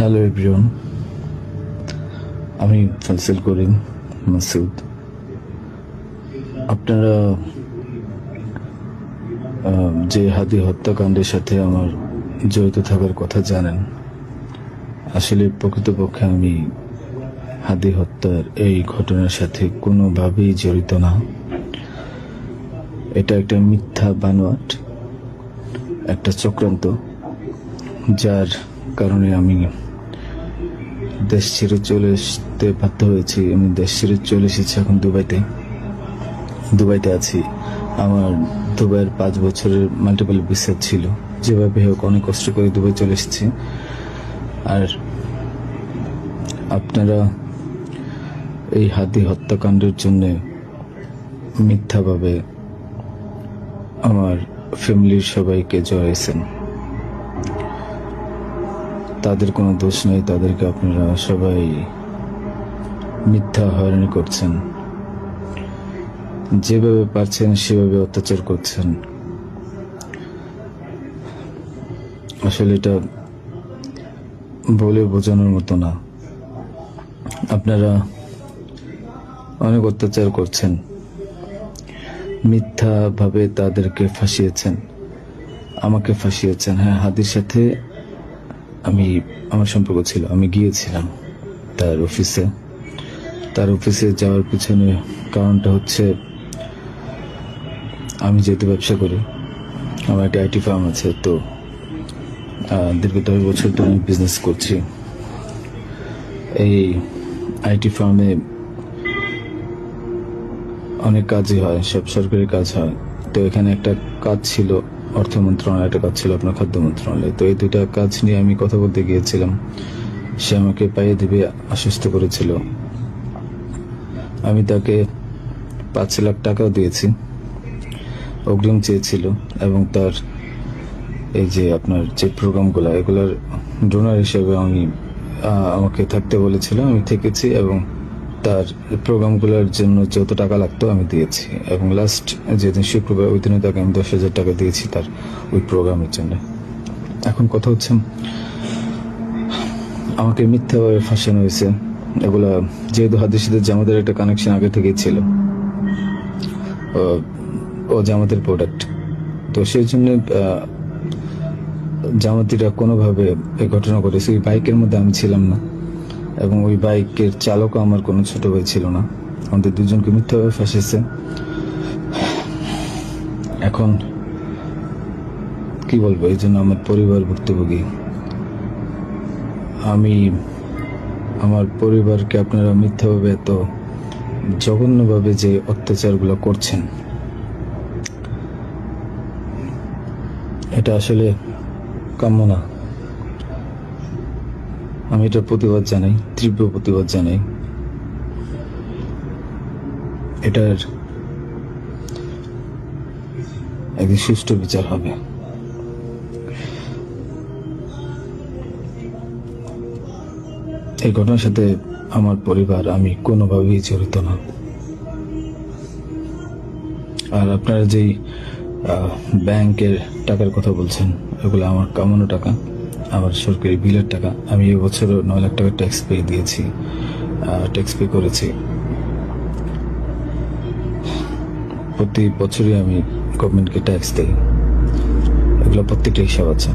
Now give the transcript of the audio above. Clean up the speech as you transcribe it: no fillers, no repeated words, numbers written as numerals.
Hello everyone, আমি ফয়সাল করিম মাসুদ। আপনারা যে হাদি হত্যাকাণ্ডের সাথে আমার জড়িত থাকার কথা জানেন। আসলে প্রকৃতপক্ষে আমি হাদি হত্যার এই ঘটনার সাথে কোনোভাবেই জড়িত না। এটা একটা মিথ্যা বানোয়াট, একটা চক্রান্ত, যার কারণে আমি দেশ ছেড়ে চলে আসতে বাধ্য হয়েছি। আমি দেশ ছেড়ে চলে এসেছি এখন দুবাইতে আছি। আমার দুবাইয়ের 5 বছরের মাল্টিপল ভিসা ছিল। যেভাবে হোক অনেক কষ্ট করে দুবাই চলে এসেছি। আর আপনারা এই হাদি হত্যাকাণ্ডের জন্য মিথ্যাভাবে আমার ফ্যামিলির সবাইকে জড়াইছেন। তাদের কোনো দোষ নেই, তাদেরকে আপনারা সবাই মিথ্যা হয়রানি করছেন। যেভাবে পারছেন সেভাবে অত্যাচার করছেন। আসলে এটা বলে বোঝানোর মতো না। আপনারা অনেক অত্যাচার করছেন, মিথ্যাভাবে তাদেরকে ফাঁসিয়েছেন, আমাকে ফাঁসিয়েছেন। হ্যাঁ, হাদির সাথে আমার সম্পর্ক ছিল। আমি গিয়েছিলাম তার অফিসে যাওয়ার পিছনে কারণটা হচ্ছে, আমি যেহেতু ব্যবসা করি, আমার একটা আইটি ফার্ম আছে। তো দীর্ঘ 10 বছর ধরে আমি বিজনেস করছি। এই আইটি ফার্মে অনেক কাজই হয়, সব সরকারি কাজ হয়। তো এখানে একটা কাজ ছিল অর্থ মন্ত্রণালয়, একটা কাজ ছিল আপনার খাদ্য মন্ত্রণালয়। তো এই দুইটা কাজ নিয়ে আমি কথা বলতে গিয়েছিলাম। সে আমাকে পাইয়ে দিবে আশ্বস্ত করেছিল। আমি তাকে 5 লাখ টাকাও দিয়েছি, অগ্রিম চেয়েছিল। এবং তার এই যে আপনার যে প্রোগ্রামগুলো, এগুলোর ডোনার হিসেবে আমাকে থাকতে বলেছিল। আমি থেকেছি এবং তার প্রোগ্রামগুলোর জন্য যত টাকা লাগতো আমি দিয়েছি। এবং লাস্ট যেদিন শুক্রবার, ওই দিনে তাকে আমি 10,000 টাকা দিয়েছি তার ওই প্রোগ্রামের জন্য। এখন কথা হচ্ছে, আমাকে মিথ্যাভাবে ফাঁসানো হয়েছে। এগুলা যেহেতু হাদির সাথে জামাতের একটা কানেকশন আগে থেকেই ছিল, ও জামাতের প্রোডাক্ট। তো সেই জন্য জামাতিরা কোনোভাবে এই ঘটনা করেছে। ওই বাইকের মধ্যে আমি ছিলাম না, এবং ওই বাইকের চালকও আমার কোনো ছোট ভাই ছিল না। আমাদের দুজনকে মিথ্যাভাবে ফাঁসিয়েছে। এখন কি বলবো, এই জন্য আমার পরিবার ভুক্তভোগী। আমার পরিবারকে আপনারা মিথ্যাভাবে এত জঘন্যভাবে যে অত্যাচারগুলো করছেন, এটা আসলে কাম্য না। আমি এটা প্রতিবাদ জানাই, তীব্র প্রতিবাদ জানাই। এটার একদিন সুষ্ঠু বিচার হবে। এই ঘটনার সাথে আমার পরিবার, আমি কোনোভাবেই জড়িত না। আর আপনারা যেই ব্যাংকের টাকার কথা বলছেন, এগুলো আমার কামানো টাকা, আমার সরকারি বিলের টাকা। আমি এবছরও 9 লাখ টাকা ট্যাক্স পে করেছি। প্রতি বছরই আমি গভর্নমেন্টকে ট্যাক্স দিই। এগুলো প্রত্যেকটা হিসাব আছে।